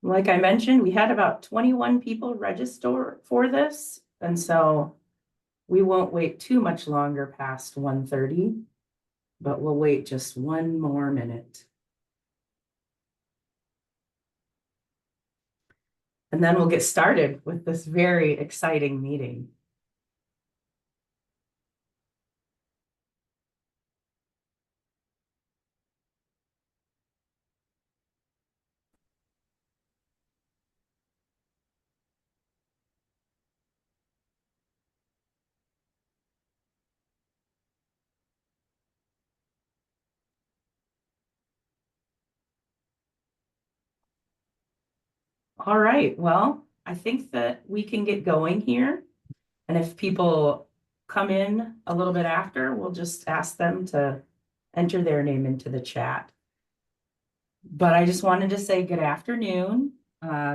Like I mentioned, we had about 21 people register for this, and so we won't wait too much longer past 1:30, but we'll wait just one more minute. And then we'll get started with this very exciting meeting. All right, well, I think that we can get going here. And if people come in a little bit after, we'll just ask them to enter their name into the chat. But I just wanted to say good afternoon.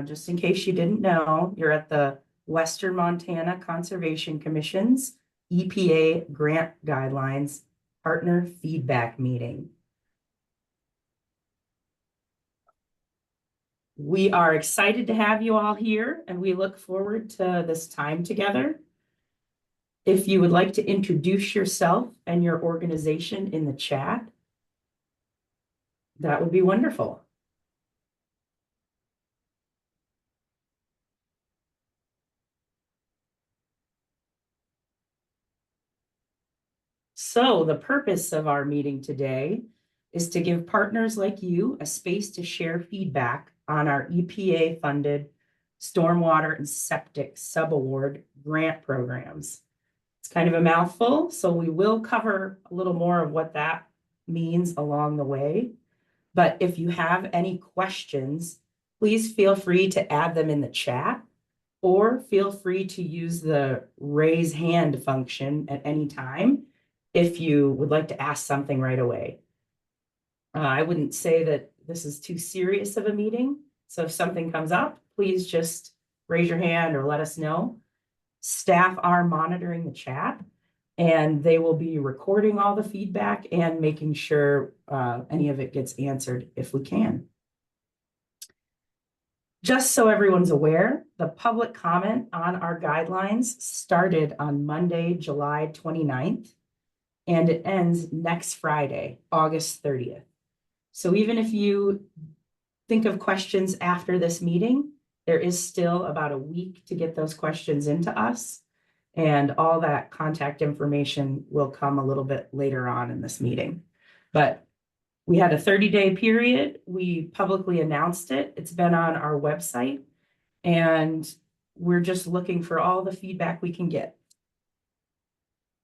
Just in case you didn't know, you're at the Western Montana Conservation Commission's EPA Grant Guidelines Partner Feedback Meeting. We are excited to have you all here, and we look forward to this time together. If you would like to introduce yourself and your organization in the chat, that would be wonderful. So the purpose of our meeting today is to give partners like you a space to share feedback on our EPA-funded stormwater and septic subaward grant programs. It's kind of a mouthful, so we will cover a little more of what that means along the way. But if you have any questions, please feel free to add them in the chat, or feel free to use the raise hand function at any time if you would like to ask something right away. I wouldn't say that this is too serious of a meeting, so if something comes up, please just raise your hand or let us know. Staff are monitoring the chat, and they will be recording all the feedback and making sure any of it gets answered if we can. Just so everyone's aware, the public comment on our guidelines started on Monday, July 29th, and it ends next Friday, August 30th. So even if you think of questions after this meeting, there is still about a week to get those questions into us, and all that contact information will come a little bit later on in this meeting. But we had a 30-day period. We publicly announced it. It's been on our website, and we're just looking for all the feedback we can get.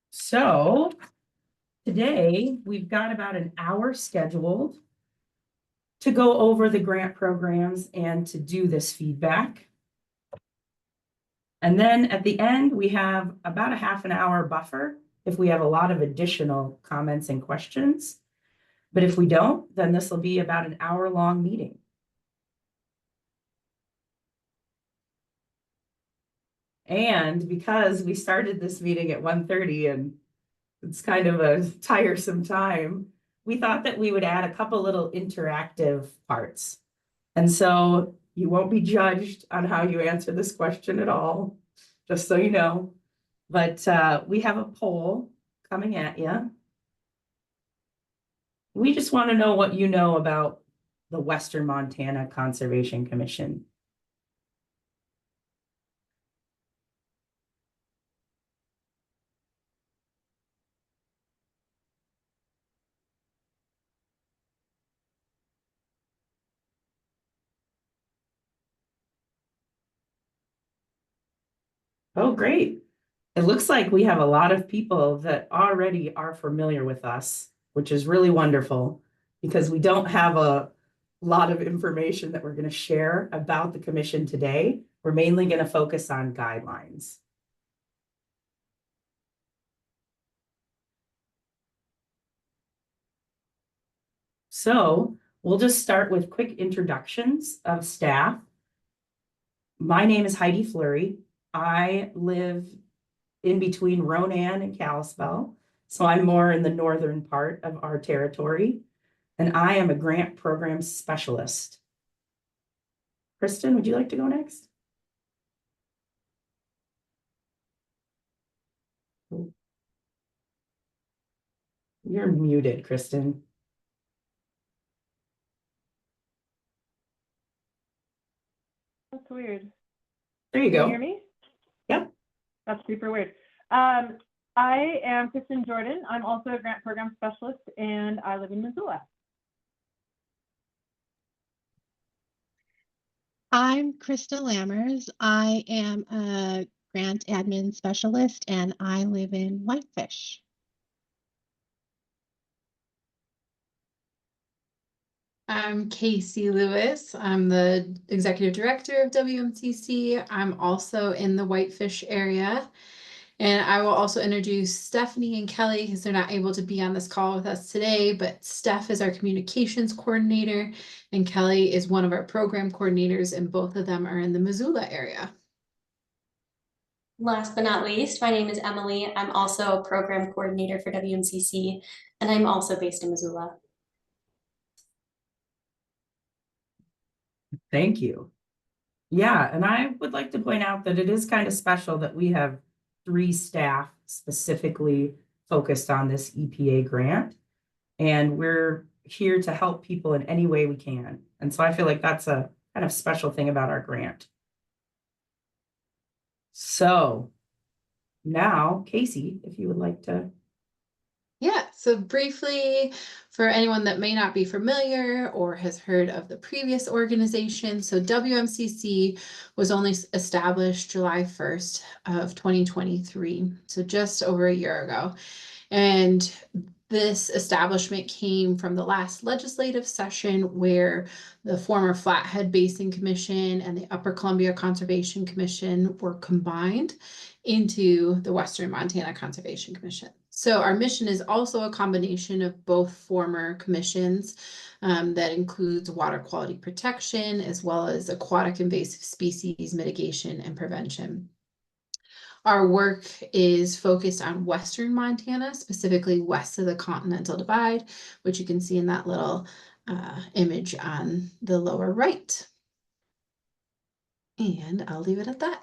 So today we've got about an hour scheduled to go over the grant programs and to do this feedback. And then at the end, we have about a half an hour buffer if we have a lot of additional comments and questions. But if we don't, then this will be about an hour-long meeting. And because we started this meeting at 1:30 and it's kind of a tiresome time, we thought that we would add a couple little interactive parts. And so you won't be judged on how you answer this question at all, just so you know. But we have a poll coming at you. We just want to know what you know about the Western Montana Conservation Commission. Oh, great. It looks like we have a lot of people that already are familiar with us, which is really wonderful because we don't have a lot of information that we're going to share about the commission today. We're mainly going to focus on guidelines. So we'll just start with quick introductions of staff. My name is Heidi Fleury. I live in between Ronan and Kalispell, so I'm more in the northern part of our territory, and I am a grant program specialist. Kristen, would you like to go next? You're muted, Kristen. That's weird. There you Can go. you hear me? Yep. That's super weird. I am Kristen Jordan. I'm also a grant program specialist, and I live in Missoula. I'm Krista Lammers. I am a grant admin specialist, and I live in Whitefish. I'm Casey Lewis. I'm the executive director of WMCC. I'm also in the Whitefish area. And I will also introduce Stephanie and Kelly because they're not able to be on this call with us today, but Steph is our communications coordinator and Kelly is one of our program coordinators, and both of them are in the Missoula area. Last but not least, my name is Emily. I'm also a program coordinator for WMCC, and I'm also based in Missoula. Thank you. Yeah, and I would like to point out that it is kind of special that we have 3 staff specifically focused on this EPA grant, and we're here to help people in any way we can. And so I feel like that's a kind of special thing about our grant. So now, Casey, if you would like to. Yeah, so briefly, for anyone that may not be familiar or has heard of the previous organization, so WMCC was only established July 1st of 2023, so just over a year ago. And this establishment came from the last legislative session where the former Flathead Basin Commission and the Upper Columbia Conservation Commission were combined into the Western Montana Conservation Commission. So our mission is also a combination of both former commissions that includes water quality protection as well as aquatic invasive species mitigation and prevention. Our work is focused on Western Montana, specifically west of the Continental Divide, which you can see in that little image on the lower right. And I'll leave it at that.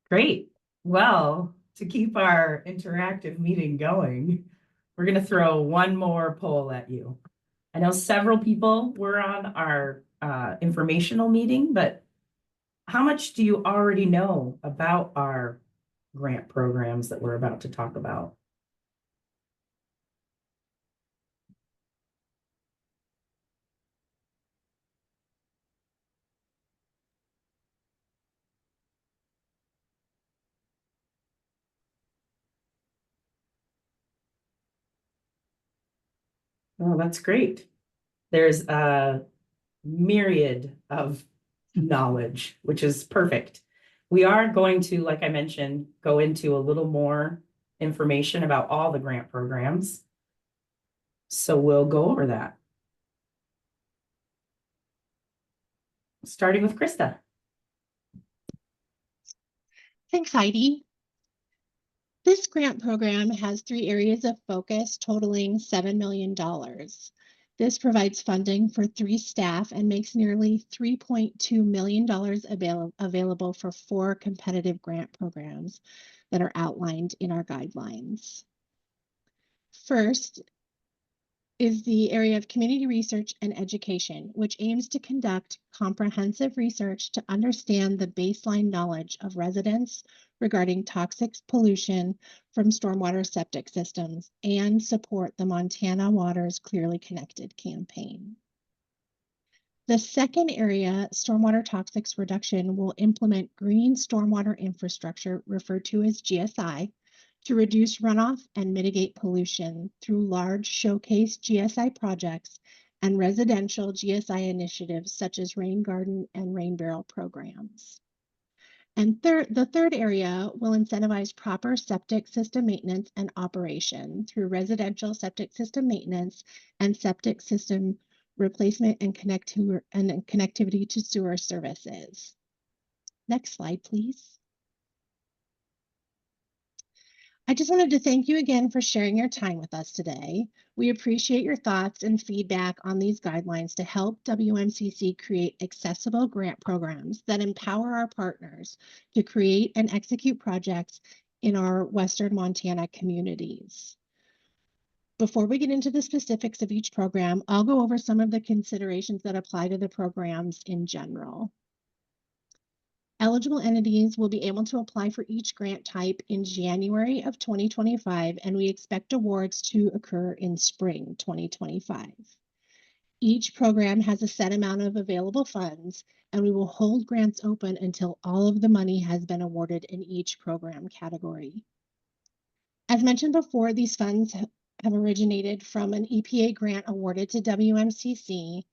Great. Well, to keep our interactive meeting going, we're going to throw one more poll at you. I know several people were on our informational meeting, but how much do you already know about our grant programs that we're about to talk about? Oh, that's great. There's a myriad of knowledge, which is perfect. We are going to, like I mentioned, go into a little more information about all the grant programs. So we'll go over that. Starting with Krista. Thanks, Heidi. This grant program has 3 areas of focus totaling $7 million. This provides funding for 3 staff and makes nearly $3.2 million available for 4 competitive grant programs that are outlined in our guidelines. First is the area of community research and education, which aims to conduct comprehensive research to understand the baseline knowledge of residents regarding toxic pollution from stormwater septic systems and support the Montana Waters Clearly Connected campaign. The second area, stormwater toxics reduction, will implement green stormwater infrastructure, referred to as GSI, to reduce runoff and mitigate pollution through large showcase GSI projects and residential GSI initiatives such as rain garden and rain barrel programs. And the third area will incentivize proper septic system maintenance and operation through residential septic system maintenance and septic system replacement and connectivity to sewer services. Next slide, please. I just wanted to thank you again for sharing your time with us today. We appreciate your thoughts and feedback on these guidelines to help WMCC create accessible grant programs that empower our partners to create and execute projects in our Western Montana communities. Before we get into the specifics of each program, I'll go over some of the considerations that apply to the programs in general. Eligible entities will be able to apply for each grant type in January of 2025, and we expect awards to occur in spring 2025. Each program has a set amount of available funds, and we will hold grants open until all of the money has been awarded in each program category. As mentioned before, these funds have originated from an EPA grant awarded to WMCC,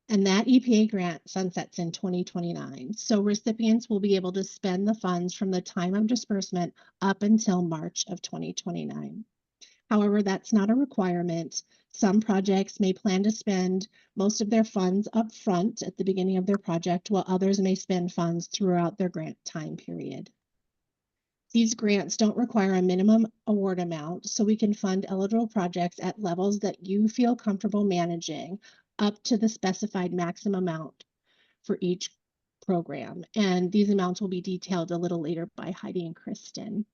and that EPA grant sunsets in 2029. So recipients will be able to spend the funds from the time of disbursement up until March of 2029. However, that's not a requirement. Some projects may plan to spend most of their funds up front at the beginning of their project, while others may spend funds throughout their grant time period. These grants don't require a minimum award amount, so we can fund eligible projects at levels that you feel comfortable managing up to the specified maximum amount for each program. And these amounts will be detailed a little later by Heidi and Kristen.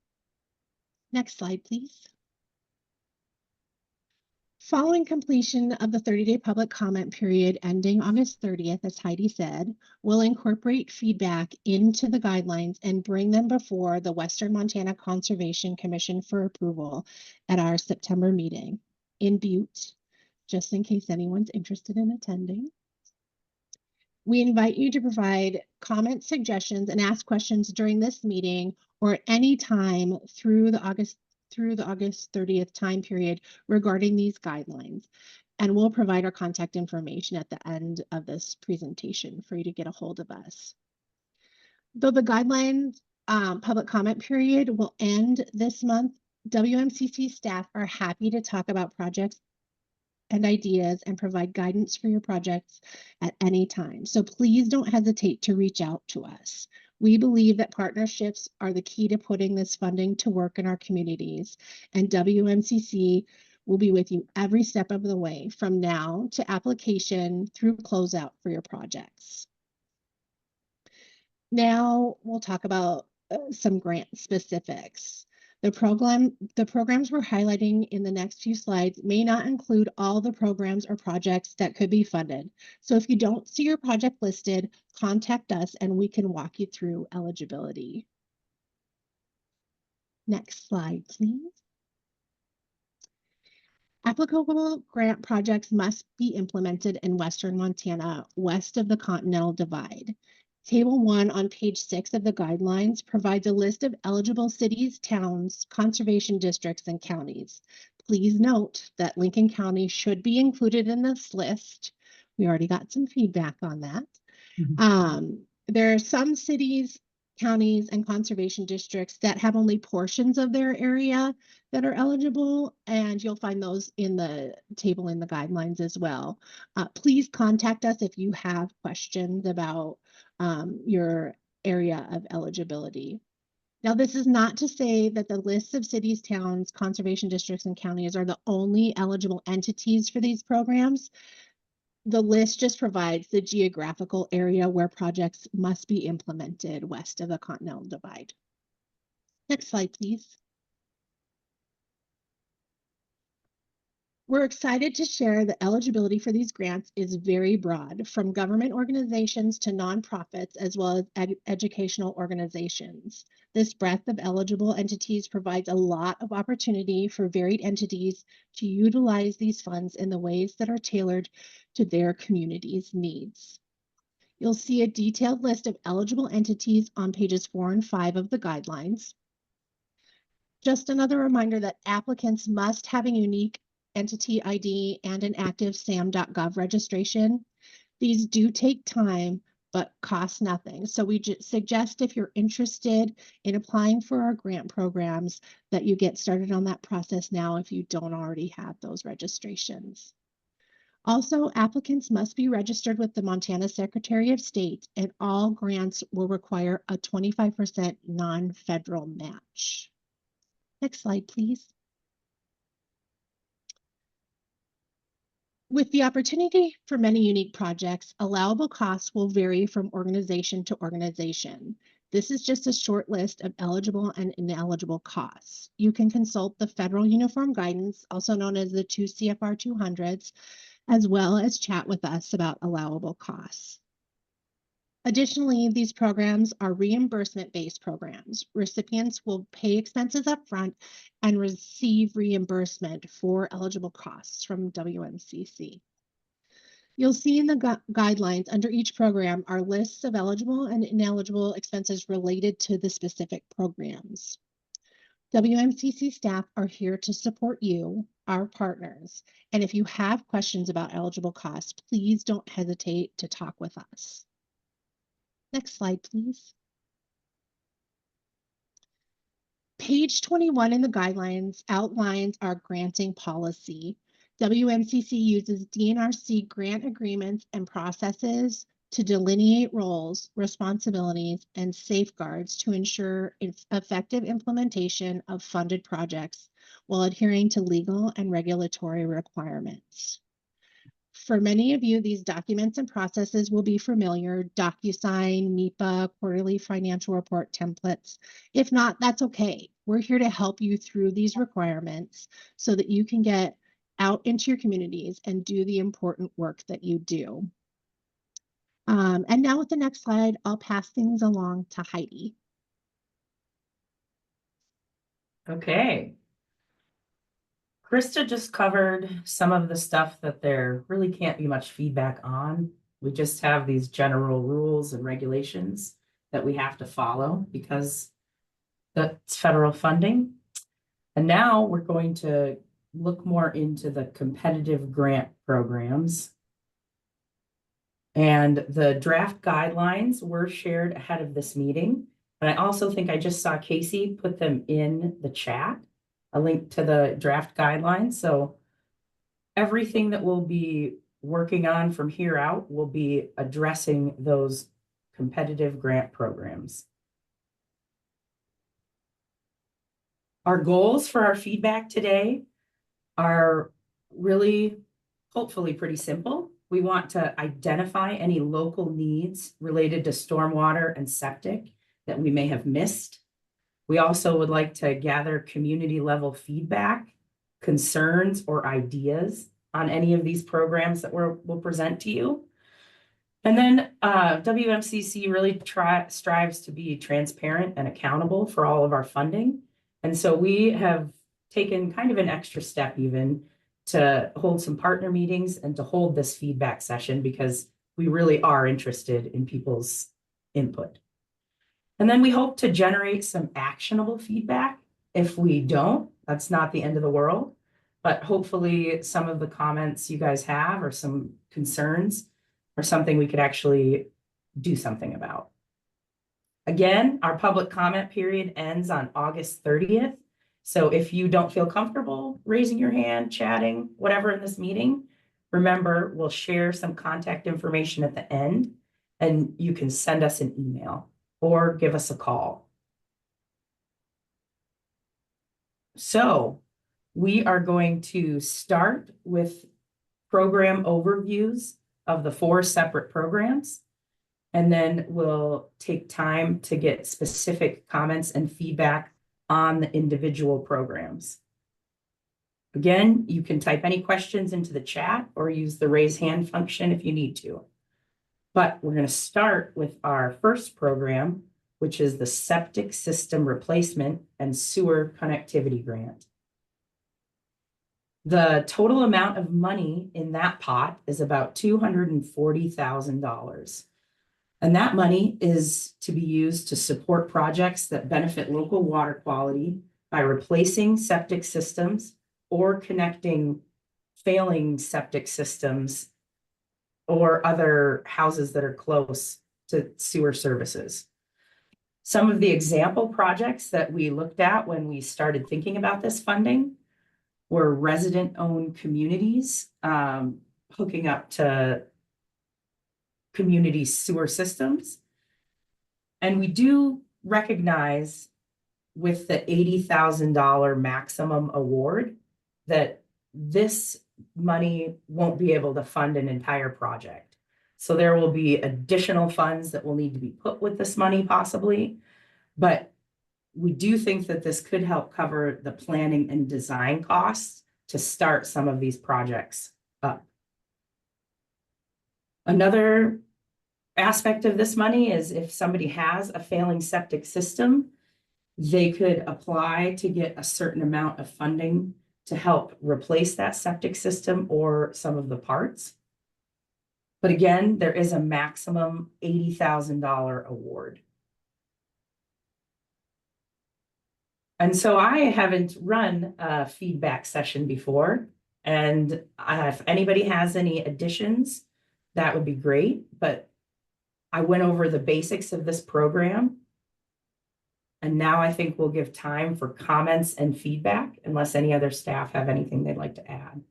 Next slide, please. Following completion of the 30-day public comment period ending August 30th, as Heidi said, we'll incorporate feedback into the guidelines and bring them before the Western Montana Conservation Commission for approval at our September meeting in Butte, just in case anyone's interested in attending. We invite you to provide comments, suggestions, and ask questions during this meeting or at any time through the August 30th time period regarding these guidelines. And we'll provide our contact information at the end of this presentation for you to get a hold of us. Though the guidelines public comment period will end this month, WMCC staff are happy to talk about projects and ideas and provide guidance for your projects at any time. So please don't hesitate to reach out to us. We believe that partnerships are the key to putting this funding to work in our communities, and WMCC will be with you every step of the way from now to application through closeout for your projects. Now we'll talk about some grant specifics. The programs we're highlighting in the next few slides may not include all the programs or projects that could be funded. So if you don't see your project listed, contact us and we can walk you through eligibility. Next slide, please. Applicable grant projects must be implemented in Western Montana, west of the Continental Divide. Table 1 on page 6 of the guidelines provides a list of eligible cities, towns, conservation districts, and counties. Please note that Lincoln County should be included in this list. We already got some feedback on that. There are some cities, counties, and conservation districts that have only portions of their area that are eligible, and you'll find those in the table in the guidelines as well. Please contact us if you have questions about your area of eligibility. Now, this is not to say that the lists of cities, towns, conservation districts, and counties are the only eligible entities for these programs. The list just provides the geographical area where projects must be implemented west of the Continental Divide. Next slide, please. We're excited to share that eligibility for these grants is very broad, from government organizations to nonprofits, as well as educational organizations. This breadth of eligible entities provides a lot of opportunity for varied entities to utilize these funds in the ways that are tailored to their community's needs. You'll see a detailed list of eligible entities on pages 4 and 5 of the guidelines. Just another reminder that applicants must have a unique entity ID and an active sam.gov registration. These do take time, but cost nothing. So we suggest if you're interested in applying for our grant programs that you get started on that process now if you don't already have those registrations. Also, applicants must be registered with the Montana Secretary of State, and all grants will require a 25% non-federal match. Next slide, please. With the opportunity for many unique projects, allowable costs will vary from organization to organization. This is just a short list of eligible and ineligible costs. You can consult the Federal Uniform Guidance, also known as the 2 CFR 200s, as well as chat with us about allowable costs. Additionally, these programs are reimbursement-based programs. Recipients will pay expenses upfront and receive reimbursement for eligible costs from WMCC. You'll see in the guidelines under each program are lists of eligible and ineligible expenses related to the specific programs. WMCC staff are here to support you, our partners, and if you have questions about eligible costs, please don't hesitate to talk with us. Next slide, please. Page 21 in the guidelines outlines our granting policy. WMCC uses DNRC grant agreements and processes to delineate roles, responsibilities, and safeguards to ensure effective implementation of funded projects while adhering to legal and regulatory requirements. For many of you, these documents and processes will be familiar: DocuSign, MEPA, quarterly financial report templates. If not, that's okay. We're here to help you through these requirements so that you can get out into your communities and do the important work that you do. And now with the next slide, I'll pass things along to Heidi. Okay. Krista just covered some of the stuff that there really can't be much feedback on. We just have these general rules and regulations that we have to follow because that's federal funding. And now we're going to look more into the competitive grant programs. And the draft guidelines were shared ahead of this meeting. And I also think I just saw Casey put them in the chat, a link to the draft guidelines. So everything that we'll be working on from here out will be addressing those competitive grant programs. Our goals for our feedback today are really, hopefully, pretty simple. We want to identify any local needs related to stormwater and septic that we may have missed. We also would like to gather community level feedback, concerns, or ideas on any of these programs that we'll present to you. And then WMCC really strives to be transparent and accountable for all of our funding. And so we have taken kind of an extra step even to hold some partner meetings and to hold this feedback session because we really are interested in people's input. And then we hope to generate some actionable feedback. If we don't, that's not the end of the world, but hopefully some of the comments you guys have or some concerns are something we could actually do something about. Again, our public comment period ends on August 30th. So if you don't feel comfortable raising your hand, chatting, whatever in this meeting, remember, we'll share some contact information at the end and you can send us an email or give us a call. So we are going to start with program overviews of the 4 separate programs. And then we'll take time to get specific comments and feedback on the individual programs. Again, you can type any questions into the chat or use the raise hand function if you need to. But we're going to start with our first program, which is the Septic System Replacement and Sewer Connectivity Grant. The total amount of money in that pot is about $240,000. And that money is to be used to support projects that benefit local water quality by replacing septic systems or connecting failing septic systems or other houses that are close to sewer services. Some of the example projects that we looked at when we started thinking about this funding were resident-owned communities hooking up to community sewer systems. And we do recognize with the $80,000 maximum award, that this money won't be able to fund an entire project. So there will be additional funds that will need to be put with this money possibly. But we do think that this could help cover the planning and design costs to start some of these projects up. Another aspect of this money is if somebody has a failing septic system, they could apply to get a certain amount of funding to help replace that septic system or some of the parts. But again, there is a maximum $80,000 award. And so I haven't run a feedback session before, and if anybody has any additions, that would be great, but I went over the basics of this program. And now I think we'll give time for comments and feedback unless any other staff have anything they'd like to add.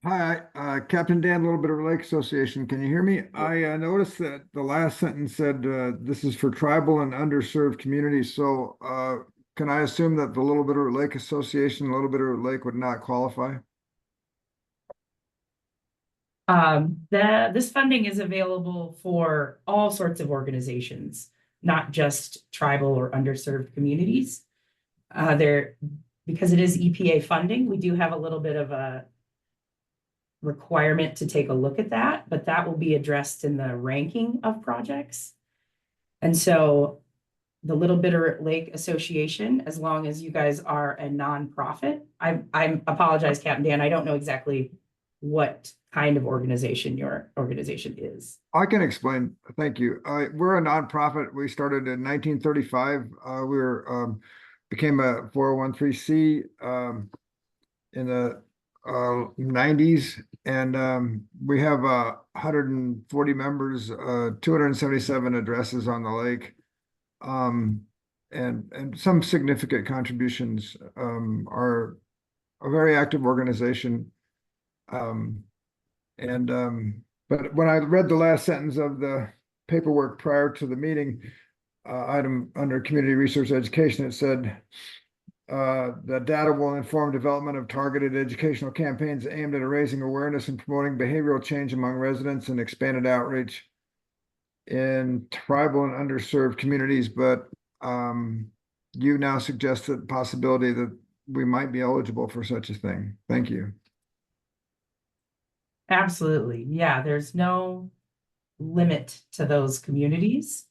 Hi, Captain Dan, Little Bit of Lake Association. Can you hear me? I noticed that the last sentence said this is for tribal and underserved communities. So can I assume that the Little Bit of Lake Association, Little Bit of Lake would not qualify? This funding is available for all sorts of organizations, not just tribal or underserved communities. Because it is EPA funding, we do have a little bit of a requirement to take a look at that, but that will be addressed in the ranking of projects. And so the Little Bitter Lake Association, as long as you guys are a nonprofit, I apologize, Captain Dan, I don't know exactly what kind of organization your organization is. I can explain. Thank you. We're a nonprofit. We started in 1935. We became a 401(c) in the 90s, and we have 140 members, 277 addresses on the lake, and some significant contributions. Are a very active organization. But when I read the last sentence of the paperwork prior to the meeting, item under community research education, it said the data will inform development of targeted educational campaigns aimed at raising awareness and promoting behavioral change among residents and expanded outreach in tribal and underserved communities. But you now suggest the possibility that we might be eligible for such a thing. Thank you. Absolutely. Yeah, there's no limit to those communities,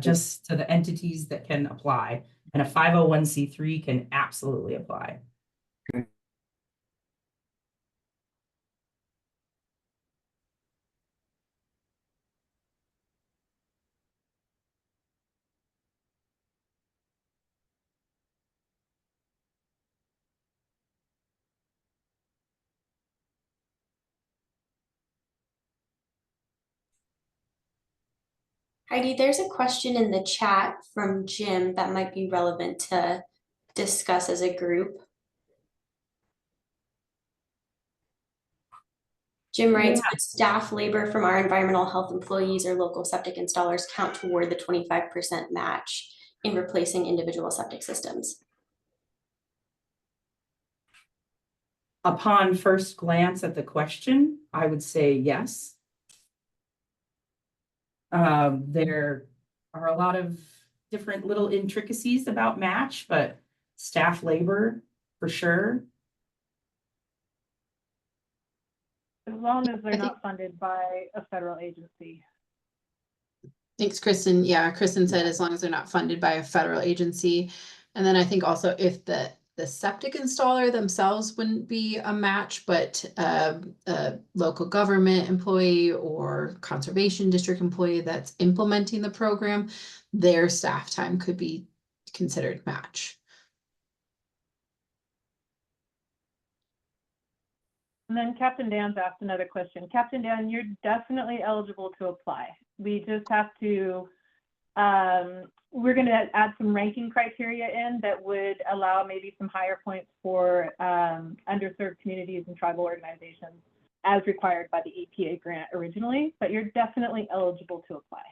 just to the entities that can apply. And a 501(c)(3) can absolutely apply. Okay. Heidi, there's a question in the chat from Jim that might be relevant to discuss as a group. Jim writes, would staff labor from our environmental health employees or local septic installers count toward the 25% match in replacing individual septic systems? Upon first glance at the question, I would say yes. There are a lot of different little intricacies about match, but staff labor for sure. As long as they're not funded by a federal agency. Thanks, Kristen. Yeah, Kristen said as long as they're not funded by a federal agency. And then I think also if the septic installer themselves wouldn't be a match, but a local government employee or conservation district employee that's implementing the program, their staff time could be considered match. And then Captain Dan's asked another question. Captain Dan, you're definitely eligible to apply. We just have to We're going to add some ranking criteria in that would allow maybe some higher points for underserved communities and tribal organizations as required by the EPA grant originally, but you're definitely eligible to apply.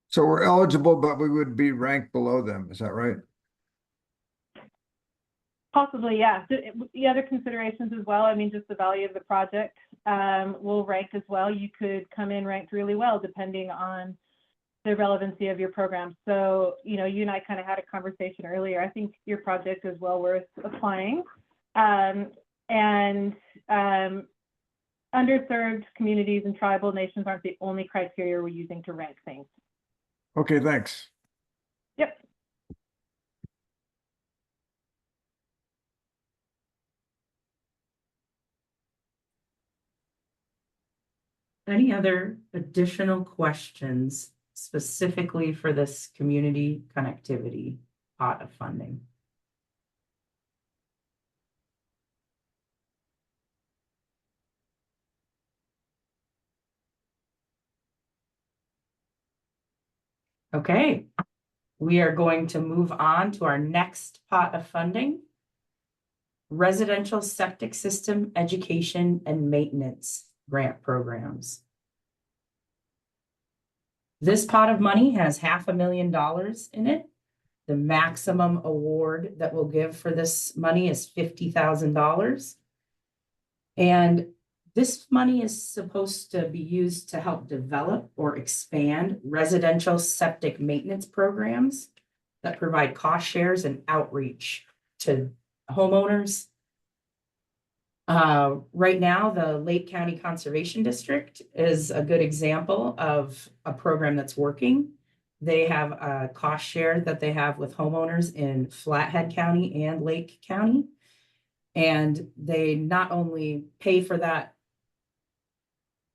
So we're eligible, but we would be ranked below them. Is that right? Possibly, yeah. So the other considerations as well, I mean, just the value of the project will rank as well. You could come in ranked really well depending on the relevancy of your program. So, you know, you and I kind of had a conversation earlier. I think your project is well worth applying. Underserved communities and tribal nations aren't the only criteria we're using to rank things. Okay, thanks. Yep. Any other additional questions specifically for this community connectivity pot of funding? Okay, we are going to move on to our next pot of funding. Residential septic system education and maintenance grant programs. This pot of money has $500,000 in it. The maximum award that we'll give for this money is $50,000. And this money is supposed to be used to help develop or expand residential septic maintenance programs that provide cost shares and outreach to homeowners. Right now, the Lake County Conservation District is a good example of a program that's working. They have a cost share that they have with homeowners in Flathead County and Lake County. And they not only pay for that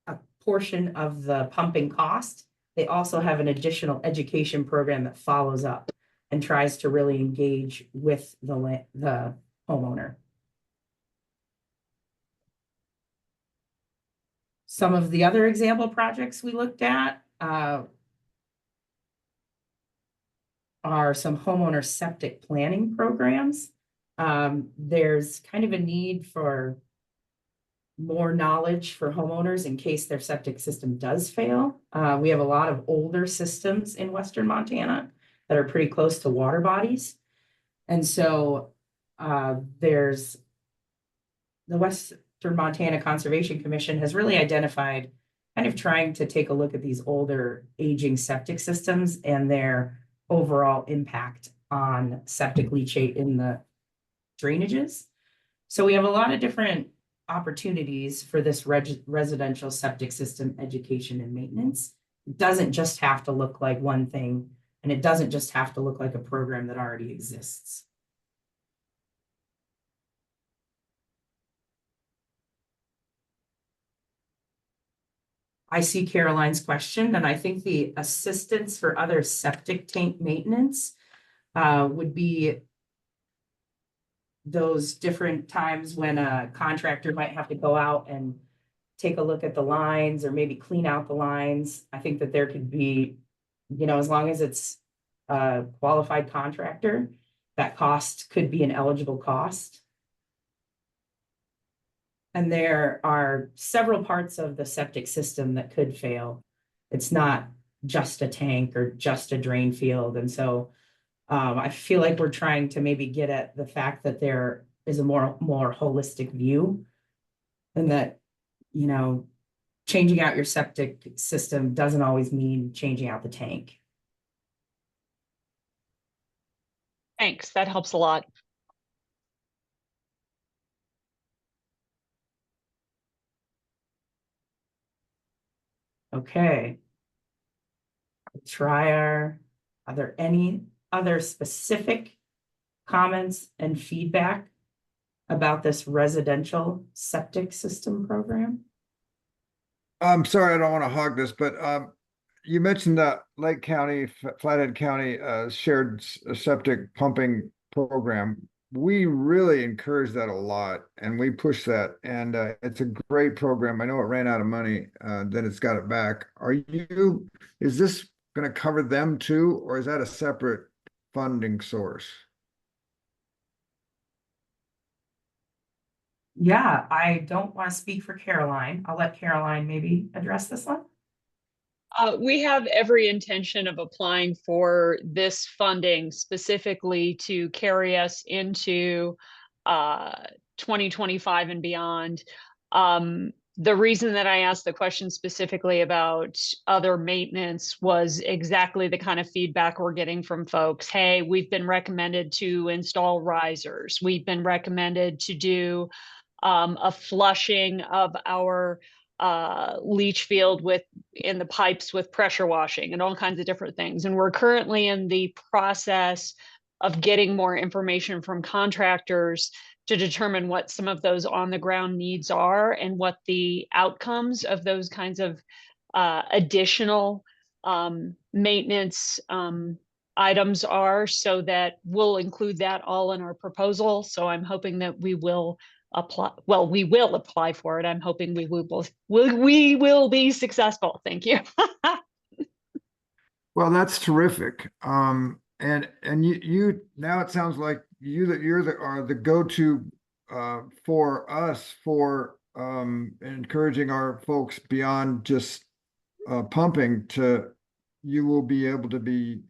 a portion of the pumping cost, they also have an additional education program that follows up and tries to really engage with the homeowner. Some of the other example projects we looked at are some homeowner septic planning programs. There's kind of a need for more knowledge for homeowners in case their septic system does fail. We have a lot of older systems in Western Montana that are pretty close to water bodies. And so there's the Western Montana Conservation Commission has really identified kind of trying to take a look at these older aging septic systems and their overall impact on septic leachate in the drainages. So we have a lot of different opportunities for this residential septic system education and maintenance. It doesn't just have to look like one thing, and it doesn't just have to look like a program that already exists. I see Caroline's question, and I think the assistance for other septic tank maintenance would be those different times when a contractor might have to go out and take a look at the lines or maybe clean out the lines. I think that there could be, you know, as long as it's a qualified contractor, that cost could be an eligible cost. And there are several parts of the septic system that could fail. It's not just a tank or just a drain field. And so I feel like we're trying to maybe get at the fact that there is a more holistic view, and that, you know, changing out your septic system doesn't always mean changing out the tank. Thanks, that helps a lot. Okay. Are there any other specific comments and feedback about this residential septic system program? I'm sorry, I don't want to hog this, but you mentioned that Lake County, Flathead County shared septic pumping program. We really encourage that a lot, and we push that, and it's a great program. I know it ran out of money, then it's got it back. Is this gonna cover them too, or is that a separate funding source? Yeah, I don't want to speak for Caroline. I'll let Caroline maybe address this one. We have every intention of applying for this funding specifically to carry us into 2025 and beyond. The reason that I asked the question specifically about other maintenance was exactly the kind of feedback we're getting from folks. Hey, we've been recommended to install risers. We've been recommended to do a flushing of our leach field in the pipes with pressure washing and all kinds of different things. And we're currently in the process of getting more information from contractors to determine what some of those on the ground needs are and what the outcomes of those kinds of additional maintenance items are, so that we'll include that all in our proposal. So I'm hoping that we will apply. Well, we will apply for it. I'm hoping we will be successful. Thank you. Well, that's terrific. And you now it sounds like you're the go-to for us for encouraging our folks beyond just pumping to, you will be able to be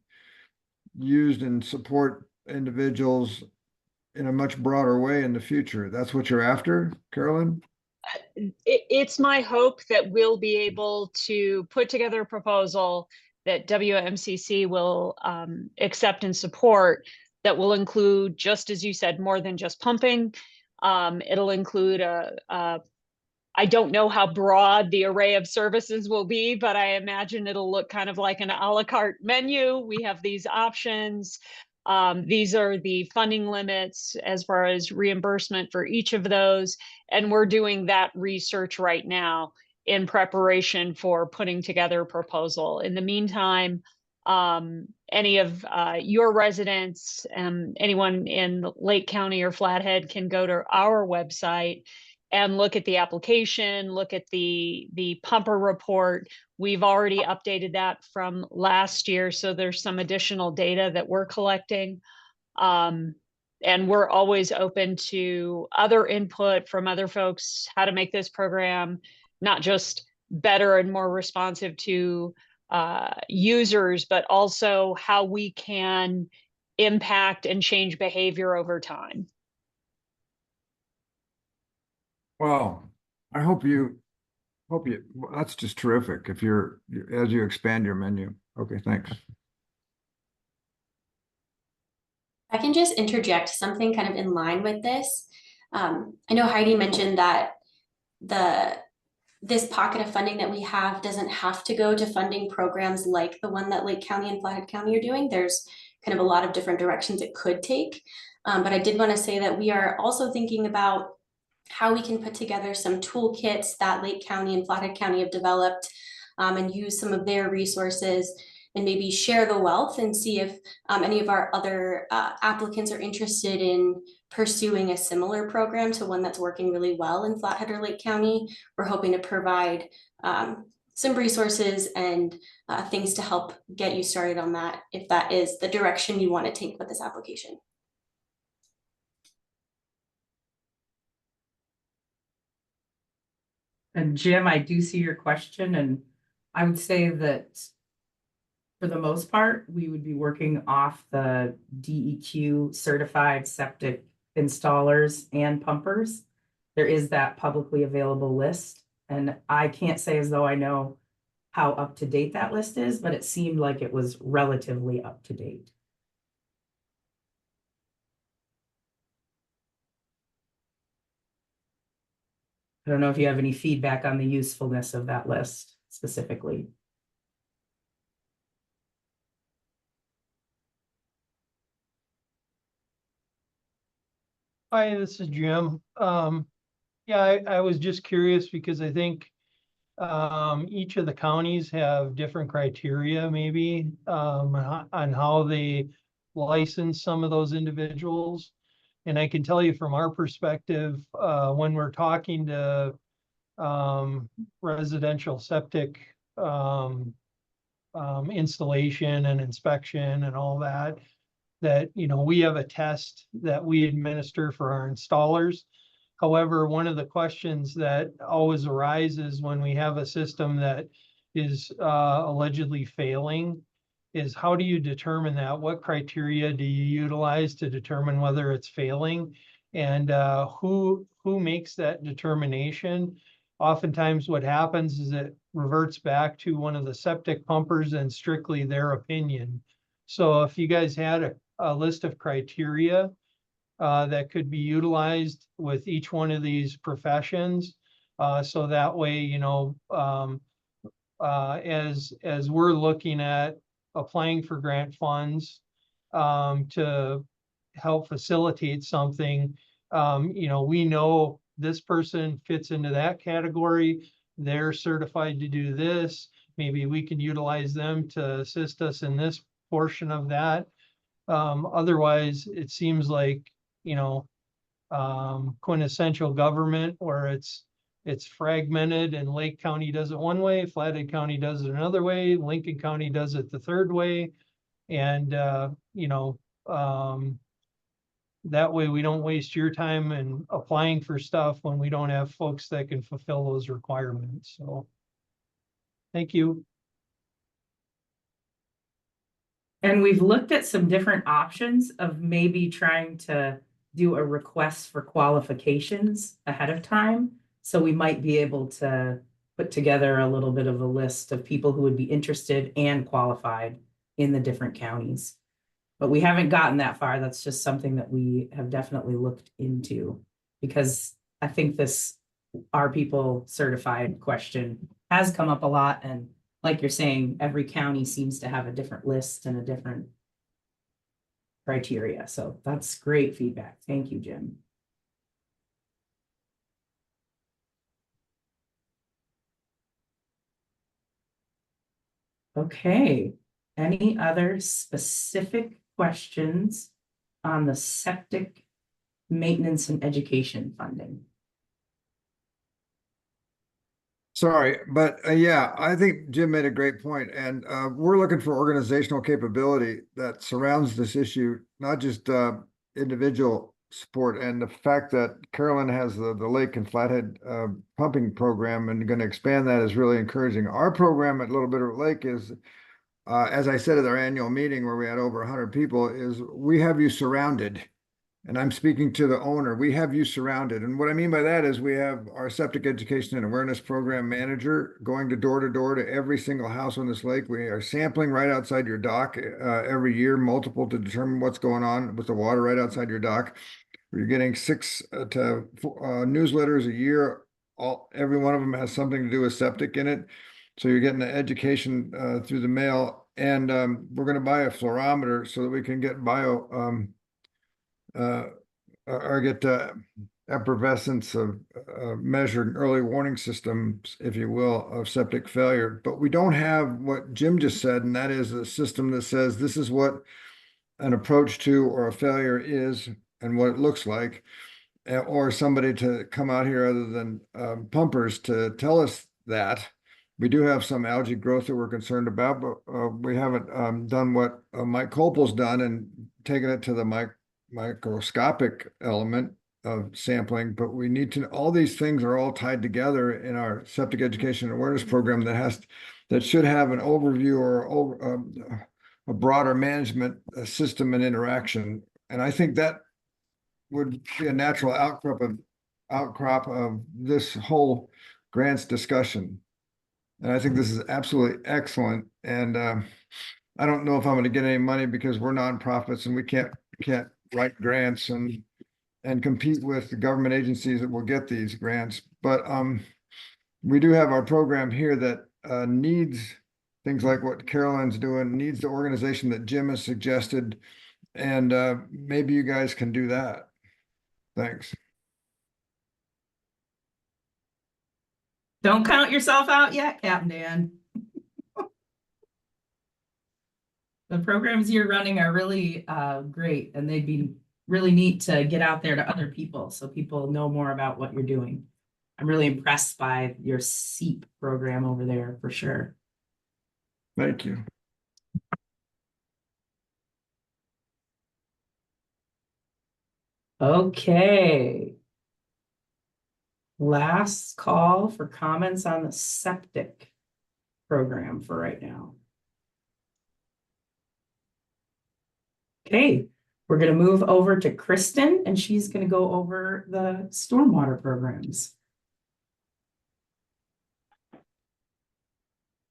used and support individuals in a much broader way in the future. That's what you're after, Carolyn? It's my hope that we'll be able to put together a proposal that WMCC will accept and support, that will include, just as you said, more than just pumping. It'll include I don't know how broad the array of services will be, but I imagine it'll look kind of like an a la carte menu. We have these options. These are the funding limits as far as reimbursement for each of those. And we're doing that research right now in preparation for putting together a proposal. In the meantime, any of your residents, anyone in Lake County or Flathead can go to our website and look at the application, look at the pumper report. We've already updated that from last year, so there's some additional data that we're collecting. And we're always open to other input from other folks, how to make this program not just better and more responsive to users, but also how we can impact and change behavior over time. Well, I hope you, that's just terrific if as you expand your menu. Okay, thanks. I can just interject something kind of in line with this. I know Heidi mentioned that this pocket of funding that we have doesn't have to go to funding programs like the one that Lake County and Flathead County are doing. There's kind of a lot of different directions it could take. But I did want to say that we are also thinking about how we can put together some toolkits that Lake County and Flathead County have developed, and use some of their resources and maybe share the wealth and see if any of our other applicants are interested in pursuing a similar program to one that's working really well in Flathead or Lake County. We're hoping to provide some resources and things to help get you started on that, if that is the direction you want to take with this application. And Jim, I do see your question, and I would say that for the most part, we would be working off the DEQ certified septic installers and pumpers. There is that publicly available list, and I can't say as though I know how up to date that list is, but it seemed like it was relatively up to date. I don't know if you have any feedback on the usefulness of that list specifically. Hi, this is Jim. Yeah, I was just curious because I think each of the counties have different criteria maybe on how they license some of those individuals. And I can tell you from our perspective, when we're talking to residential septic installation and inspection and all that, that, we have a test that we administer for our installers. However, one of the questions that always arises when we have a system that is allegedly failing is, how do you determine that? What criteria do you utilize to determine whether it's failing? And who makes that determination? Oftentimes what happens is it reverts back to one of the septic pumpers and strictly their opinion. So if you guys had a list of criteria that could be utilized with each one of these professions, so that way, as we're looking at applying for grant funds to help facilitate something, we know this person fits into that category. They're certified to do this. Maybe we can utilize them to assist us in this portion of that. Otherwise, it seems like, quintessential government where it's fragmented, and Lake County does it one way, Flathead County does it another way, Lincoln County does it the third way. And, that way we don't waste your time in applying for stuff when we don't have folks that can fulfill those requirements. So thank you. And we've looked at some different options of maybe trying to do a request for qualifications ahead of time. So we might be able to put together a little bit of a list of people who would be interested and qualified in the different counties. But we haven't gotten that far. That's just something that we have definitely looked into, because I think this "are people certified" question has come up a lot. And like you're saying, every county seems to have a different list and a different criteria. So that's great feedback. Thank you, Jim. Okay, any other specific questions on the septic maintenance and education funding? Sorry, but yeah, I think Jim made a great point, and we're looking for organizational capability that surrounds this issue, not just individual support. And the fact that Carolyn has the Lake and Flathead pumping program and going to expand that is really encouraging. Our program at Little Bitter Lake is, as I said at our annual meeting where we had over 100 people, is we have you surrounded. And I'm speaking to the owner. We have you surrounded. And what I mean by that is we have our septic education and awareness program manager going door to every single house on this lake. We are sampling right outside your dock every year, multiple, to determine what's going on with the water right outside your dock. You're getting 6 to newsletters a year. Every one of them has something to do with septic in it. So you're getting the education through the mail. And we're going to buy a fluorometer so that we can get or get effervescence of measured early warning systems, if you will, of septic failure. But we don't have what Jim just said, and that is a system that says this is what an approach to or a failure is and what it looks like, or somebody to come out here other than pumpers to tell us that. We do have some algae growth that we're concerned about, but we haven't done what Mike Kopel's done and taken it to the microscopic element of sampling. But we need to, all these things are all tied together in our septic education and awareness program that should have an overview or a broader management system and interaction. And I think that would be a natural outcrop of this whole grants discussion. And I think this is absolutely excellent. And I don't know if I'm going to get any money because we're nonprofits and we can't write grants and compete with the government agencies that will get these grants. But we do have our program here that needs things like what Carolyn's doing, needs the organization that Jim has suggested. And maybe you guys can do that. Thanks. Don't count yourself out yet, Captain Dan. The programs you're running are really great, and they'd be really neat to get out there to other people so people know more about what you're doing. I'm really impressed by your SEEP program over there for sure. Thank you. Okay. Last call for comments on the septic program for right now. Okay, we're gonna move over to Kristen and she's gonna go over the stormwater programs.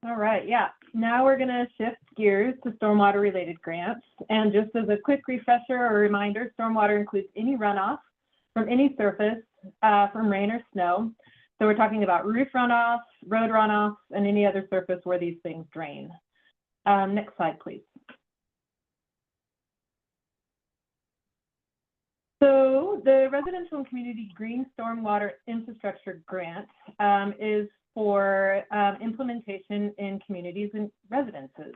All right, yeah. Now we're going to shift gears to stormwater related grants. And just as a quick refresher or reminder, stormwater includes any runoff from any surface from rain or snow. So we're talking about roof runoff, road runoff, and any other surface where these things drain. Next slide, please. So the Residential and Community Green Stormwater Infrastructure Grant is for implementation in communities and residences.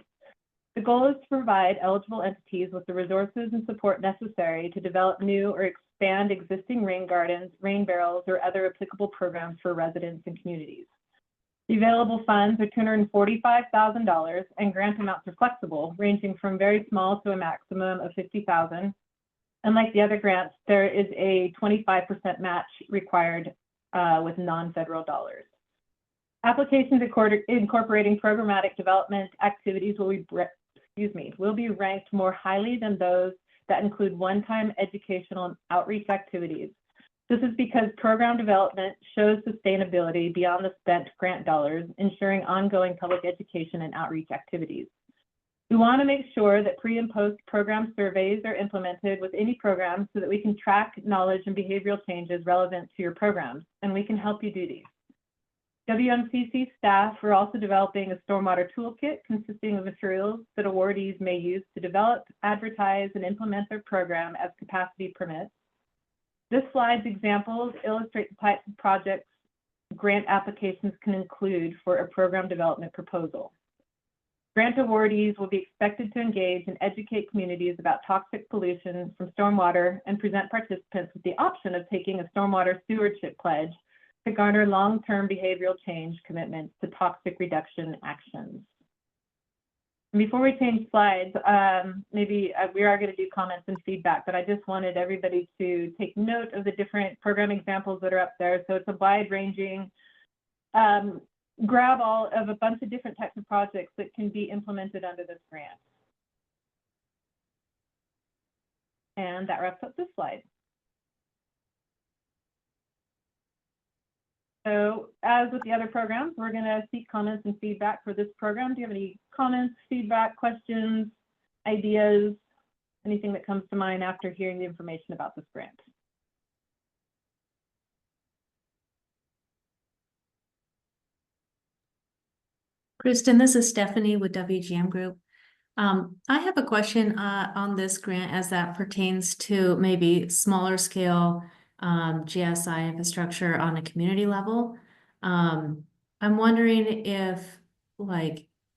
The goal is to provide eligible entities with the resources and support necessary to develop new or expand existing rain gardens, rain barrels, or other applicable programs for residents and communities. The available funds are $245,000 and grant amounts are flexible, ranging from very small to a maximum of $50,000. Unlike the other grants, there is a 25% match required with non-federal dollars. Applications incorporating programmatic development activities will be ranked more highly than those that include one-time educational and outreach activities. This is because program development shows sustainability beyond the spent grant dollars, ensuring ongoing public education and outreach activities. We want to make sure that pre and post program surveys are implemented with any program so that we can track knowledge and behavioral changes relevant to your programs, and we can help you do these. WMCC staff are also developing a stormwater toolkit consisting of materials that awardees may use to develop, advertise, and implement their program as capacity permits. This slide's examples illustrate the types of projects grant applications can include for a program development proposal. Grant awardees will be expected to engage and educate communities about toxic pollution from stormwater and present participants with the option of taking a stormwater stewardship pledge to garner long-term behavioral change commitments to toxic reduction actions. And before we change slides, maybe we are going to do comments and feedback, but I just wanted everybody to take note of the different program examples that are up there. So it's a wide-ranging grab all of a bunch of different types of projects that can be implemented under this grant. And that wraps up this slide. So as with the other programs, we're going to seek comments and feedback for this program. Do you have any comments, feedback, questions, ideas, anything that comes to mind after hearing the information about this grant? Kristen, this is Stephanie with WGM Group. I have a question on this grant as that pertains to maybe smaller scale GSI infrastructure on a community level. I'm wondering if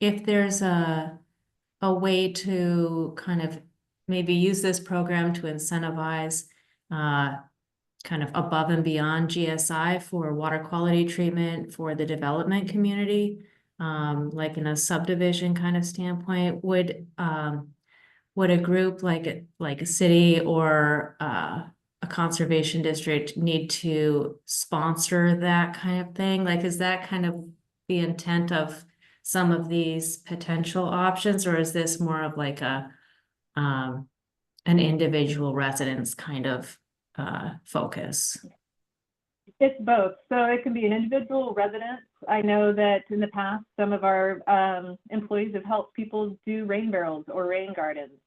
there's a way to kind of maybe use this program to incentivize kind of above and beyond GSI for water quality treatment for the development community. Like in a subdivision kind of standpoint, would a group like a city or a conservation district need to sponsor that kind of thing? Like, is that kind of the intent of some of these potential options, or is this more of like an individual residence kind of focus? It's both. So it can be an individual residence. I know that in the past, some of our employees have helped people do rain barrels or rain gardens.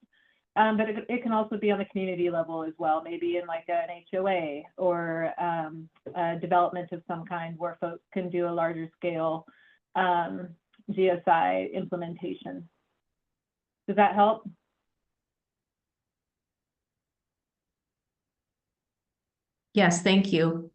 But it can also be on the community level as well, maybe in like an HOA or a development of some kind where folks can do a larger scale GSI implementation. Does that help? Yes, thank you.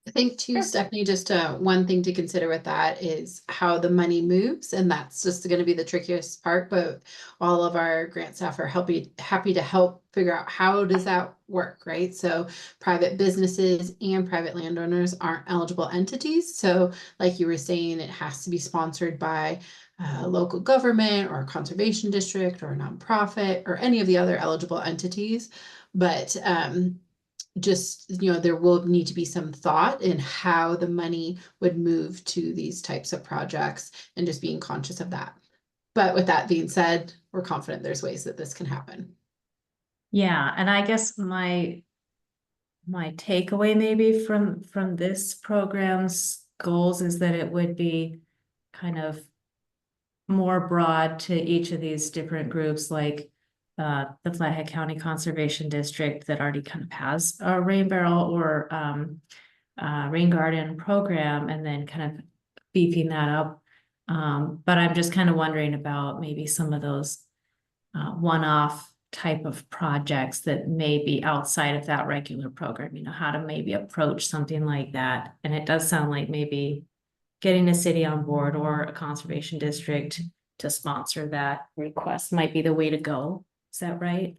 I think too, Stephanie, just one thing to consider with that is how the money moves, and that's just going to be the trickiest part, but all of our grant staff are happy to help figure out how does that work, right? So private businesses and private landowners aren't eligible entities. So like you were saying, it has to be sponsored by local government or a conservation district or a nonprofit or any of the other eligible entities. But just, there will need to be some thought in how the money would move to these types of projects and just being conscious of that. But with that being said, we're confident there's ways that this can happen. Yeah, and I guess my takeaway maybe from this program's goals is that it would be kind of more broad to each of these different groups, like the Flathead County Conservation District that already kind of has a rain barrel or rain garden program, and then kind of beefing that up. But I'm just kind of wondering about maybe some of those one-off type of projects that may be outside of that regular program, how to maybe approach something like that. And it does sound like maybe getting a city on board or a conservation district to sponsor that request might be the way to go. Is that right?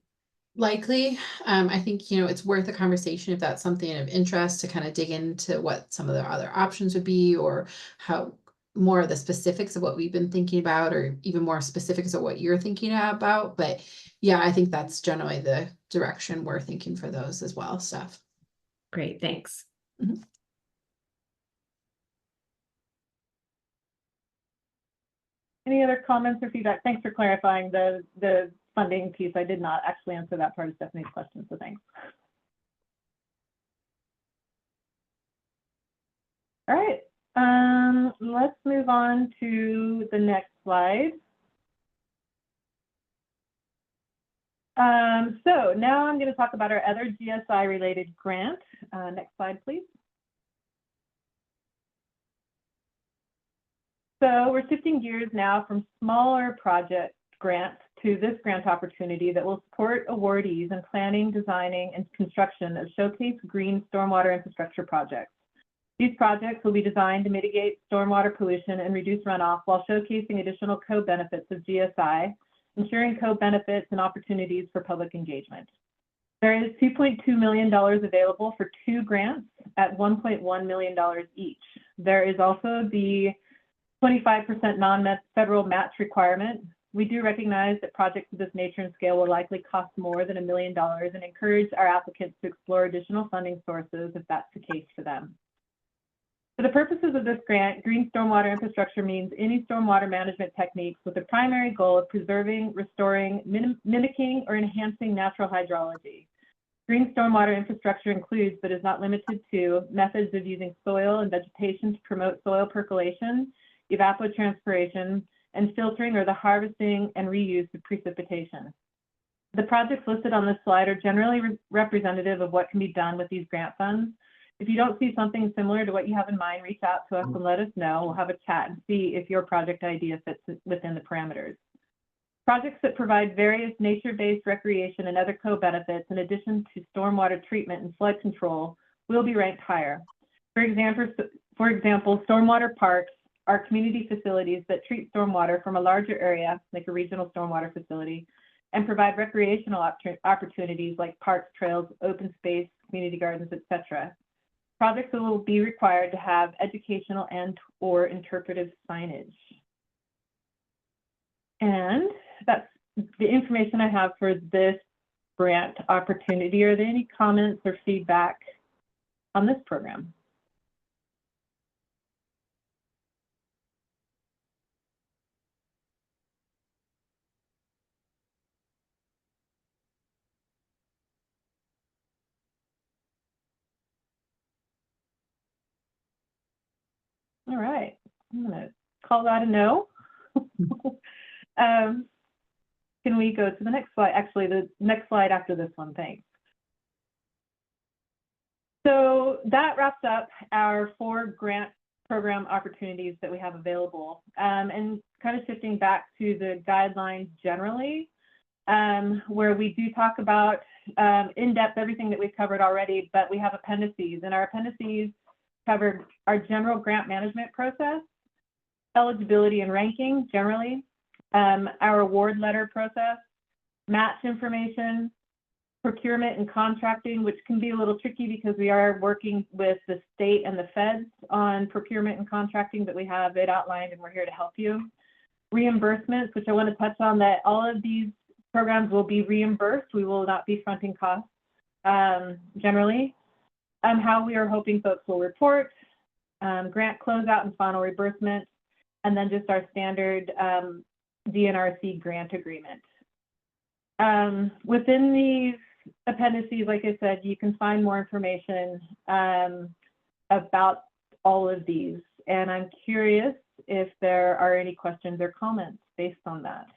Likely. I think, it's worth a conversation if that's something of interest to kind of dig into what some of the other options would be, or how more of the specifics of what we've been thinking about, or even more specifics of what you're thinking about. But yeah, I think that's generally the direction we're thinking for those as well, Steph. Great, thanks. Mhm. Any other comments or feedback? Thanks for clarifying the funding piece. I did not actually answer that part of Stephanie's question, so thanks. All right, let's move on to the next slide. So now I'm going to talk about our other GSI related grant. Next slide, please. So we're shifting gears now from smaller project grants to this grant opportunity that will support awardees in planning, designing, and construction of showcase green stormwater infrastructure projects. These projects will be designed to mitigate stormwater pollution and reduce runoff while showcasing additional co-benefits of GSI, ensuring co-benefits and opportunities for public engagement. There is $2.2 million available for 2 grants at $1.1 million each. There is also the 25% non-federal match requirement. We do recognize that projects of this nature and scale will likely cost more than $1 million and encourage our applicants to explore additional funding sources if that's the case for them. For the purposes of this grant, green stormwater infrastructure means any stormwater management techniques with the primary goal of preserving, restoring, mimicking, or enhancing natural hydrology. Green stormwater infrastructure includes, but is not limited to, methods of using soil and vegetation to promote soil percolation, evapotranspiration, and filtering, or the harvesting and reuse of precipitation. The projects listed on this slide are generally representative of what can be done with these grant funds. If you don't see something similar to what you have in mind, reach out to us and let us know. We'll have a chat and see if your project idea fits within the parameters. Projects that provide various nature-based recreation and other co-benefits in addition to stormwater treatment and flood control will be ranked higher. For example, stormwater parks are community facilities that treat stormwater from a larger area, like a regional stormwater facility, and provide recreational opportunities like parks, trails, open space, community gardens, etc. Projects will be required to have educational and/or interpretive signage. And that's the information I have for this grant opportunity. Are there any comments or feedback on this program? All right, I'm gonna call that a no. Can we go to the next slide? Actually, the next slide after this one, thanks. So that wraps up our 4 grant program opportunities that we have available. And kind of shifting back to the guidelines generally, where we do talk about in depth everything that we've covered already, but we have appendices, and our appendices covered our general grant management process, eligibility and ranking generally, our award letter process, match information, procurement and contracting, which can be a little tricky because we are working with the state and the feds on procurement and contracting, but we have it outlined and we're here to help you. reimbursements, which I want to touch on, that all of these programs will be reimbursed. We will not be fronting costs generally. How we are hoping folks will report, grant closeout and final reimbursement, and then just our standard DNRC grant agreement. Within these appendices, like I said, you can find more information about all of these. And I'm curious if there are any questions or comments based on that.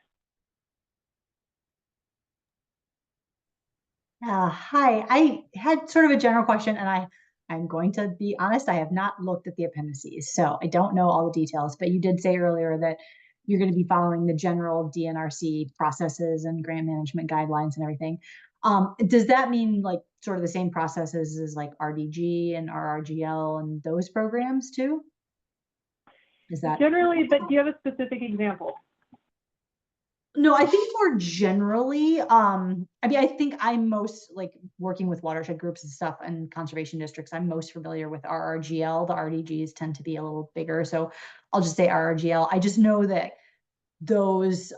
Hi, I had sort of a general question, and I'm going to be honest, I have not looked at the appendices, so I don't know all the details, but you did say earlier that you're going to be following the general DNRC processes and grant management guidelines and everything. Does that mean like sort of the same processes as like RDG and RRGL and those programs too? Is that generally, but do you have a specific example? No, I think more generally, I mean, I think I'm most like working with watershed groups and stuff and conservation districts. I'm most familiar with RRGL. The RDGs tend to be a little bigger. So I'll just say RRGL. I just know that those,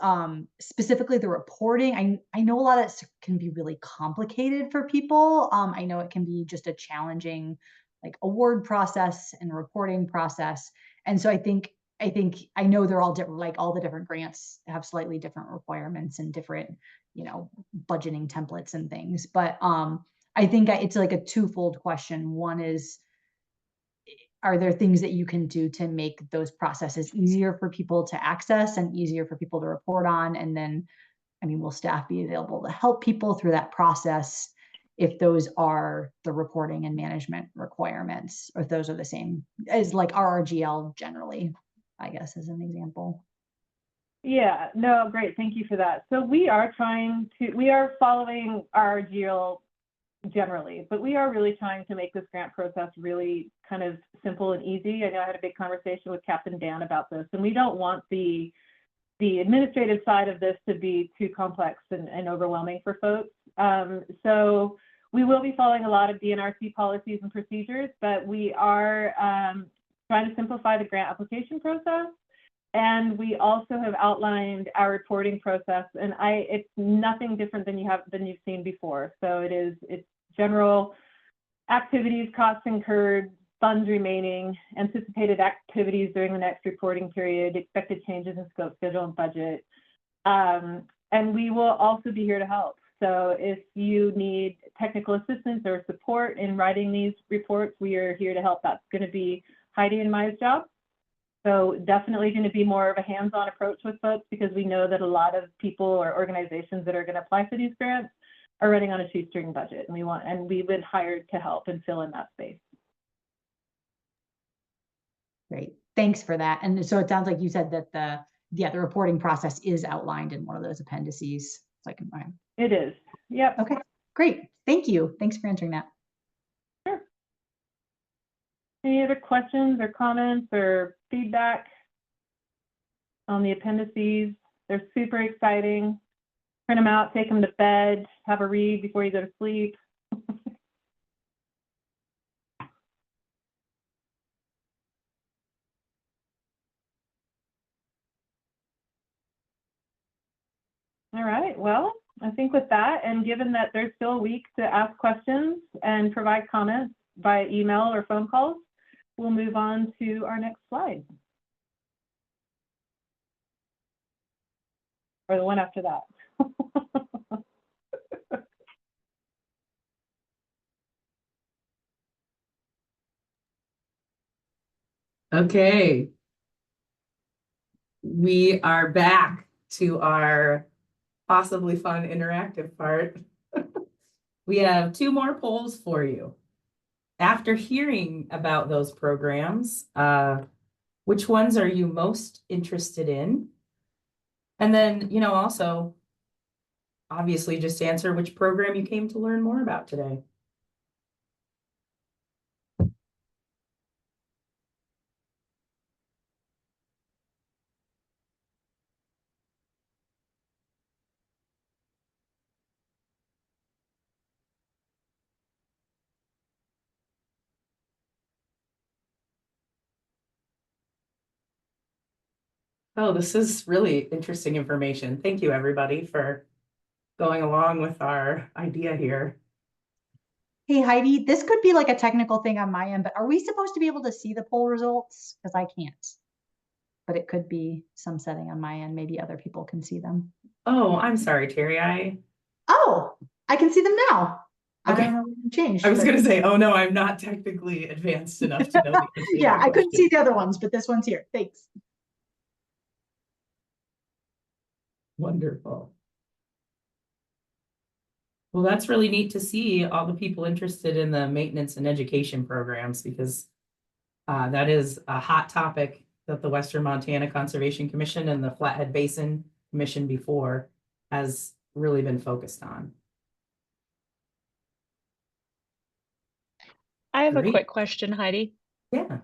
specifically the reporting, I know a lot of it can be really complicated for people. I know it can be just a challenging like award process and reporting process. And so I think I know they're all different, like all the different grants have slightly different requirements and different, budgeting templates and things. But I think it's like a twofold question. One is, are there things that you can do to make those processes easier for people to access and easier for people to report on? And then, I mean, will staff be available to help people through that process if those are the reporting and management requirements, or if those are the same as like RRGL generally, I guess, as an example? Yeah, no, great. Thank you for that. So we are following RRGL generally, but we are really trying to make this grant process really kind of simple and easy. I know I had a big conversation with Captain Dan about this, and we don't want the administrative side of this to be too complex and overwhelming for folks. So we will be following a lot of DNRC policies and procedures, but we are trying to simplify the grant application process. And we also have outlined our reporting process, and it's nothing different than you've seen before. So it's general activities, costs incurred, funds remaining, anticipated activities during the next reporting period, expected changes in scope, schedule, and budget. And we will also be here to help. So if you need technical assistance or support in writing these reports, we are here to help. That's going to be Heidi and Maya's job. So definitely going to be more of a hands-on approach with folks, because we know that a lot of people or organizations that are going to apply for these grants are running on a shoestring budget, and we've been hired to help and fill in that space. Great, thanks for that. And so it sounds like you said that the reporting process is outlined in one of those appendices. So I can find. It is. Yep. Okay, great. Thank you. Thanks for answering that. Sure. Any other questions or comments or feedback on the appendices? They're super exciting. Print them out, take them to bed, have a read before you go to sleep. All right, well, I think with that, and given that there's still a week to ask questions and provide comments by email or phone calls, we'll move on to our next slide. Or the one after that. Okay. We are back to our possibly fun interactive part. We have 2 more polls for you. After hearing about those programs, which ones are you most interested in? And then, also, obviously, just answer which program you came to learn more about today. Oh, this is really interesting information. Thank you, everybody, for going along with our idea here. Hey Heidi, this could be like a technical thing on my end, but are we supposed to be able to see the poll results? Because I can't. But it could be some setting on my end. Maybe other people can see them. Oh, I'm sorry, Terry. Oh, I can see them now. I Okay. don't know what changed. I was but- going to say, oh no, I'm not technically advanced enough to know the answer to Yeah, that I couldn't question. see the other ones, but this one's here. Thanks. Wonderful. Well, that's really neat to see all the people interested in the maintenance and education programs, because that is a hot topic that the Western Montana Conservation Commission and the Flathead Basin Commission before has really been focused on. I have Great. a quick question, Heidi. Yeah.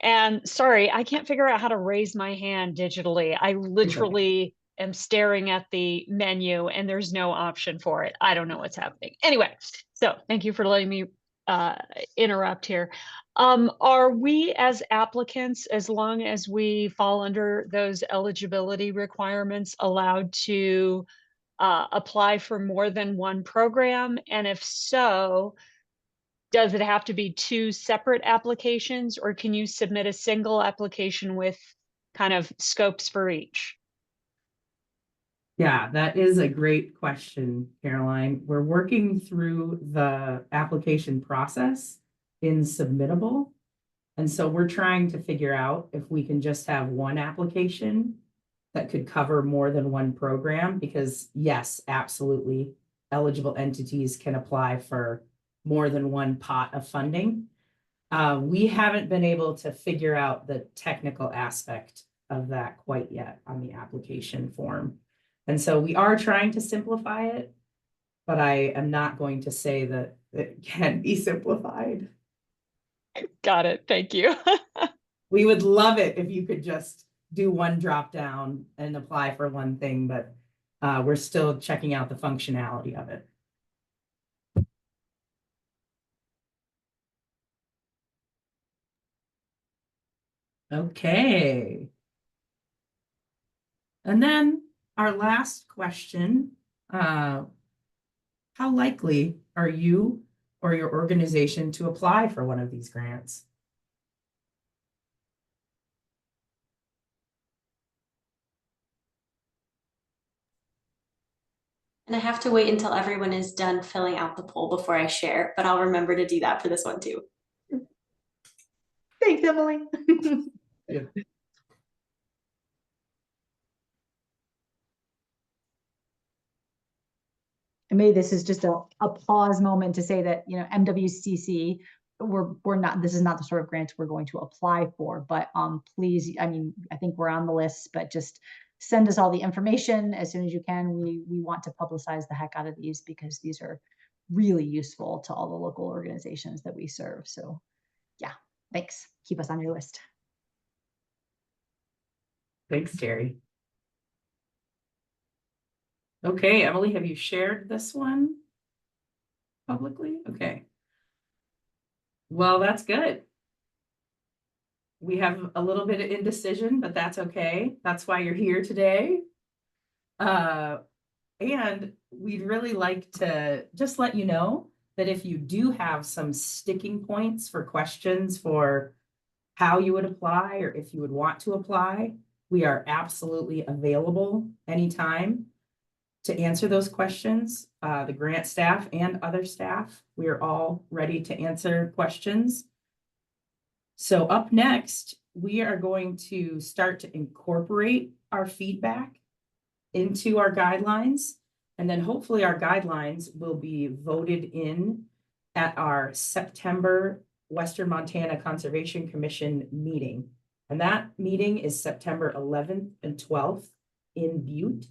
And sorry, I can't figure out how to raise my hand digitally. I literally am staring at the menu and there's no option for it. I don't know what's happening. Anyway, so thank you for letting me interrupt here. Are we as applicants, as long as we fall under those eligibility requirements, allowed to apply for more than one program? And if so, does it have to be two separate applications, or can you submit a single application with kind of scopes for each? Yeah, that is a great question, Caroline. We're working through the application process in Submittable. And so we're trying to figure out if we can just have one application that could cover more than one program, because yes, absolutely, eligible entities can apply for more than one pot of funding. We haven't been able to figure out the technical aspect of that quite yet on the application form. And so we are trying to simplify it, but I am not going to say that it can be simplified. Got it. Thank you. We would love it if you could just do one drop down and apply for one thing, but we're still checking out the functionality of it. Okay. And then our last question, how likely are you or your organization to apply for one of these grants? And I have to wait until everyone is done filling out the poll before I share, but I'll remember to do that for this one too. Thanks, Emily. Yeah. And maybe this is just a pause moment to say that, MWCC, we're not, this is not the sort of grant we're going to apply for, but please, I mean, I think we're on the list, but just send us all the information as soon as you can. We want to publicize the heck out of these, because these are really useful to all the local organizations that we serve. So yeah, thanks. Keep us on your list. Thanks, Terry. Okay, Emily, have you shared this one publicly? Okay. Well, that's good. We have a little bit of indecision, but that's okay. That's why you're here today. And we'd really like to just let you know that if you do have some sticking points for questions for how you would apply, or if you would want to apply, we are absolutely available anytime to answer those questions. The grant staff and other staff, we are all ready to answer questions. So up next, we are going to start to incorporate our feedback into our guidelines. And then hopefully our guidelines will be voted in at our September Western Montana Conservation Commission meeting. And that meeting is September 11th and 12th in Butte.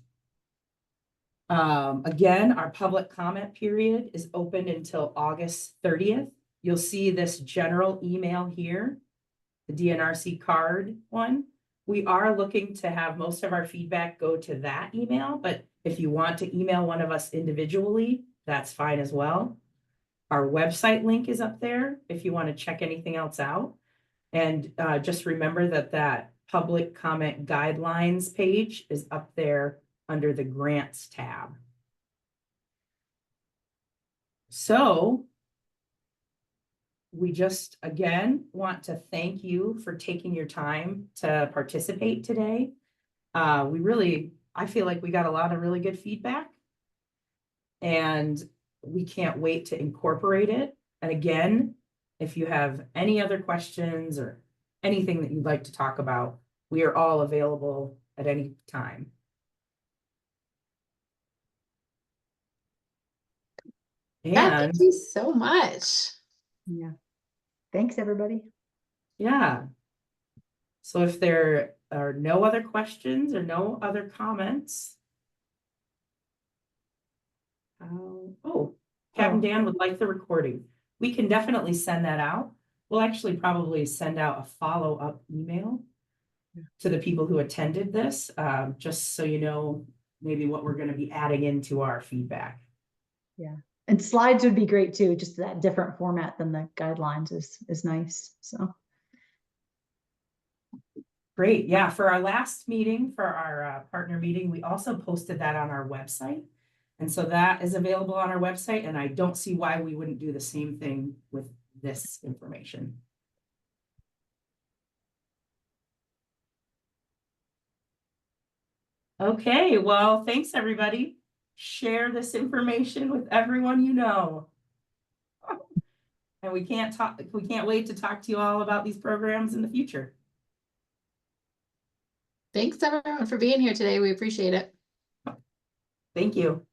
Again, our public comment period is open until August 30th. You'll see this general email here, the DNRC card one. We are looking to have most of our feedback go to that email, but if you want to email one of us individually, that's fine as well. Our website link is up there if you want to check anything else out. And just remember that public comment guidelines page is up there under the grants tab. So we just, again, want to thank you for taking your time to participate today. I feel like we got a lot of really good feedback. And we can't wait to incorporate it. And again, if you have any other questions or anything that you'd like to talk about, we are all available at any time. Yeah, And thank you so much. Yeah. Thanks, everybody. yeah. So if there are no other questions or no other comments. Captain Dan would like the recording. We can definitely send that out. We'll actually probably send out a follow-up email to the people who attended this, just so you know maybe what we're going to be adding into our feedback. Yeah. And slides would be great too. Just that different format than the guidelines is nice. So great. Yeah. For our last meeting, for our partner meeting, we also posted that on our website. And so that is available on our website. And I don't see why we wouldn't do the same thing with this information. Okay. Well, thanks everybody. Share this information with everyone you know. And we can't wait to talk to you all about these programs in the future. Thanks everyone for being here today. We appreciate it. Thank you.